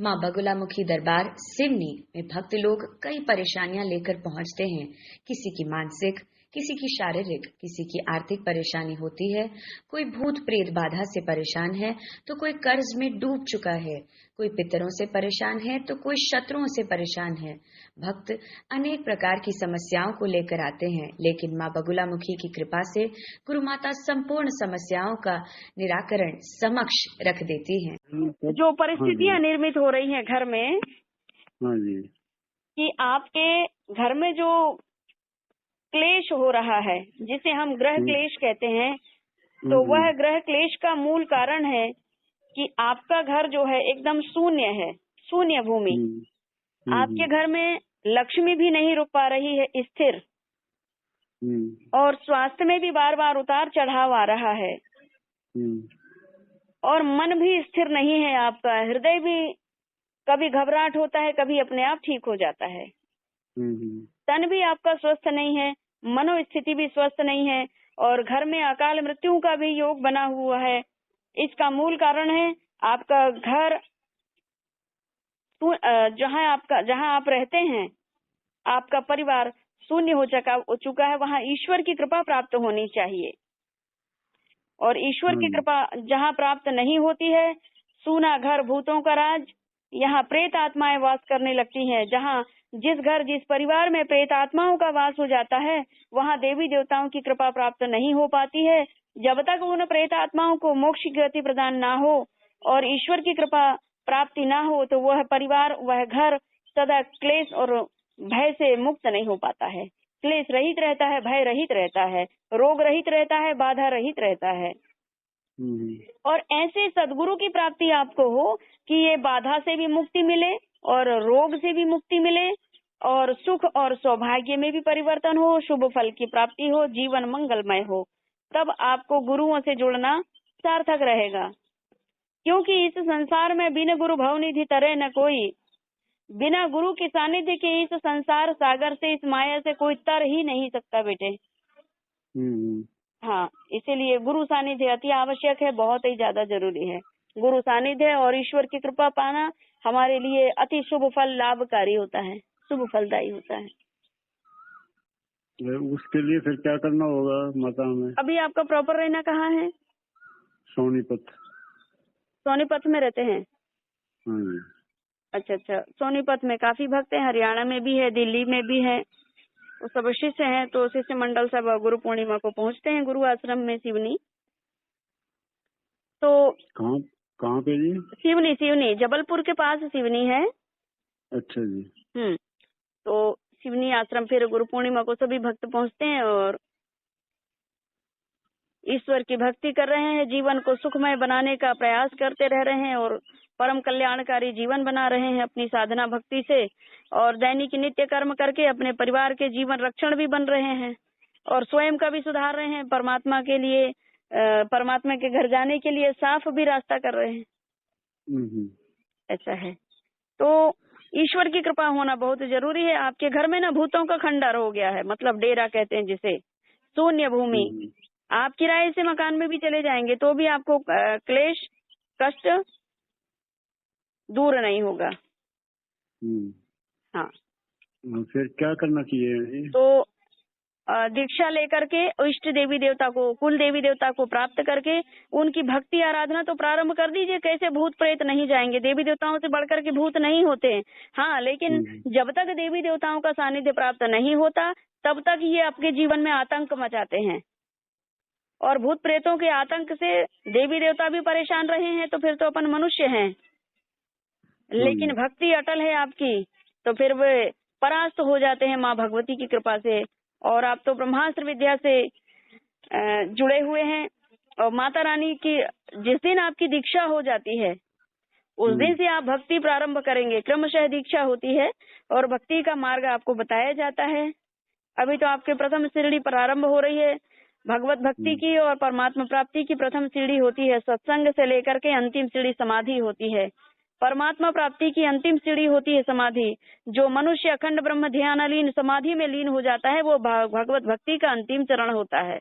माँ बगुलामुखी दरबार सिवनी में भक्त लोग कई परेशानियां लेकर पहुंचते हैं। किसी की मानसिक, किसी की शारीरिक, किसी की आर्थिक परेशानी होती है। कोई भूत प्रेत बाधा से परेशान है तो कोई कर्ज में डूब चुका है, कोई पितरों से परेशान है तो कोई शत्रुओं से परेशान है। भक्त अनेक प्रकार की समस्याओं को लेकर आते हैं, लेकिन माँ बगुलामुखी की कृपा से गुरु माता संपूर्ण समस्याओं का निराकरण समक्ष रख देती हैं। जो हाँ परिस्थितियां जी। निर्मित हो रही हैं घर में, हाँ जी। कि आपके घर में जो क्लेश हो रहा है, जिसे हम ग्रह हम्म, क्लेश कहते हैं, तो हम्म, वह ग्रह क्लेश का मूल कारण है कि आपका घर जो है एकदम शून्य है, शून्य भूमि। हम्म, हम्म, आपके घर में लक्ष्मी भी नहीं रुक पा रही है स्थिर, और स्वास्थ्य में भी बार बार उतार चढ़ाव आ रहा है, हम्म, और मन भी स्थिर नहीं है आपका। हृदय भी कभी घबराहट होता है, कभी अपने आप ठीक हो जाता है। तन भी आपका स्वस्थ नहीं है, मनोस्थिति भी स्वस्थ नहीं है, और घर में अकाल मृत्यु का भी योग बना हुआ है। इसका मूल कारण है आपका घर, जहां आप रहते हैं, आपका परिवार शून्य हो चुका है। वहां ईश्वर की कृपा प्राप्त होनी चाहिए, और ईश्वर हाँ की जी। कृपा जहां प्राप्त नहीं होती है, सूना घर भूतों का राज, यहाँ प्रेत आत्माएं वास करने लगती हैं। जहाँ जिस परिवार में प्रेत आत्माओं का वास हो जाता है, वहाँ देवी देवताओं की कृपा प्राप्त नहीं हो पाती है। जब तक उन प्रेत आत्माओं को मोक्ष की गति प्रदान ना हो और ईश्वर की कृपा प्राप्ति ना हो, तो वह परिवार, वह घर सदा क्लेश और भय से मुक्त नहीं हो पाता है। क्लेश रहित रहता है, भय रहित रहता है, रोग रहित रहता है, बाधा रहित रहता है। और ऐसे सदगुरु की प्राप्ति आपको हो कि ये बाधा से भी मुक्ति मिले और रोग से भी मुक्ति मिले, और सुख और सौभाग्य में भी परिवर्तन हो, शुभ फल की प्राप्ति हो, जीवन मंगलमय हो, तब आपको गुरुओं से जुड़ना सार्थक रहेगा। क्योंकि इस संसार में बिना गुरु भवनिधि तरे न कोई, बिना गुरु के सानिध्य के इस संसार सागर से, इस माया से कोई तर ही नहीं सकता बेटे। हाँ, इसीलिए गुरु सानिध्य अति आवश्यक है, बहुत ही ज्यादा जरूरी है। गुरु सानिध्य और ईश्वर की कृपा पाना हमारे लिए अति शुभ फल लाभकारी होता है, शुभ फलदायी होता है। उसके लिए फिर क्या करना होगा माता हमें? अभी आपका प्रॉपर रहना कहाँ है? सोनीपत। सोनीपत में रहते हैं? हाँ जी। अच्छा, सोनीपत में काफी भक्त हैं, हरियाणा में भी है, दिल्ली में भी है। वो सब शिष्य हैं, तो शिष्य मंडल सब गुरु पूर्णिमा को पहुंचते हैं गुरु आश्रम में सिवनी। तो कहाँ पे जी? सिवनी जबलपुर के पास सिवनी है। अच्छा जी। तो सिवनी आश्रम फिर गुरु पूर्णिमा को सभी भक्त पहुंचते हैं और ईश्वर की भक्ति कर रहे हैं, जीवन को सुखमय बनाने का प्रयास करते रह रहे हैं, और परम कल्याणकारी जीवन बना रहे हैं अपनी साधना भक्ति से, और दैनिक नित्य कर्म करके अपने परिवार के जीवन रक्षण भी बन रहे हैं, और स्वयं का भी सुधार रहे हैं। परमात्मा के लिए, परमात्मा के घर जाने के लिए साफ भी रास्ता कर रहे हैं। ऐसा है। तो ईश्वर की कृपा होना बहुत जरूरी है। आपके घर में ना भूतों का खंडर हो गया है, मतलब डेरा कहते हैं जिसे, शून्य भूमि। आप किराए से मकान में भी चले जाएंगे तो भी आपको क्लेश कष्ट दूर नहीं होगा। हाँ, फिर क्या करना चाहिए? तो दीक्षा लेकर के इष्ट देवी देवता को, कुल देवी देवता को प्राप्त करके उनकी भक्ति आराधना तो प्रारंभ कर दीजिए। कैसे भूत प्रेत नहीं जाएंगे, देवी देवताओं से बढ़कर के भूत नहीं होते हैं। हाँ, लेकिन जब तक देवी देवताओं का सानिध्य प्राप्त नहीं होता, तब तक ये आपके जीवन में आतंक मचाते हैं, और भूत प्रेतों के आतंक से देवी देवता भी परेशान रहे हैं, तो फिर तो अपन मनुष्य हैं। लेकिन भक्ति अटल है आपकी, तो फिर वे परास्त हो जाते हैं माँ भगवती की कृपा से। और आप तो ब्रह्मास्त्र विद्या से जुड़े हुए हैं, और माता रानी की जिस दिन आपकी दीक्षा हो जाती है, उस दिन से आप भक्ति प्रारंभ करेंगे। क्रमशः दीक्षा होती है और भक्ति का मार्ग आपको बताया जाता है। अभी तो आपके प्रथम सीढ़ी प्रारंभ हो रही है भगवत भक्ति की, और परमात्मा प्राप्ति की प्रथम सीढ़ी होती है सत्संग से लेकर के अंतिम सीढ़ी समाधि होती है। परमात्मा प्राप्ति की अंतिम सीढ़ी होती है समाधि। जो मनुष्य अखंड ब्रह्म ध्यानालीन समाधि में लीन हो जाता है, वो भगवत भक्ति का अंतिम चरण होता है।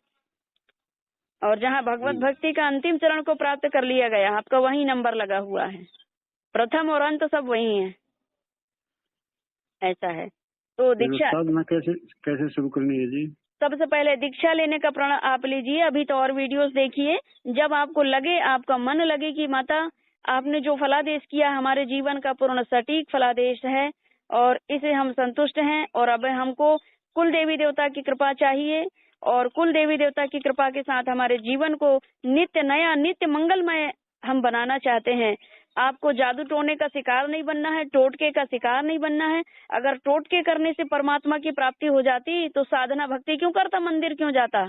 और जहाँ भगवत भक्ति का अंतिम चरण को प्राप्त कर लिया गया, आपका वही नंबर लगा हुआ है। प्रथम और अंत सब वही है, ऐसा है। तो दीक्षा साधना कैसे कैसे शुरू करनी है जी? सबसे पहले दीक्षा लेने का प्रण आप लीजिए। अभी तो और वीडियोस देखिए, जब आपको लगे, आपका मन लगे कि माता आपने जो फलादेश किया हमारे जीवन का पूर्ण सटीक फलादेश है और इसे हम संतुष्ट हैं, और अब हमको कुल देवी देवता की कृपा चाहिए, और कुल देवी देवता की कृपा के साथ हमारे जीवन को नित्य नया, नित्य मंगलमय हम बनाना चाहते हैं। आपको जादू टोने का शिकार नहीं बनना है, टोटके का शिकार नहीं बनना है। अगर टोटके करने से परमात्मा की प्राप्ति हो जाती तो साधना भक्ति क्यों करता, मंदिर क्यों जाता?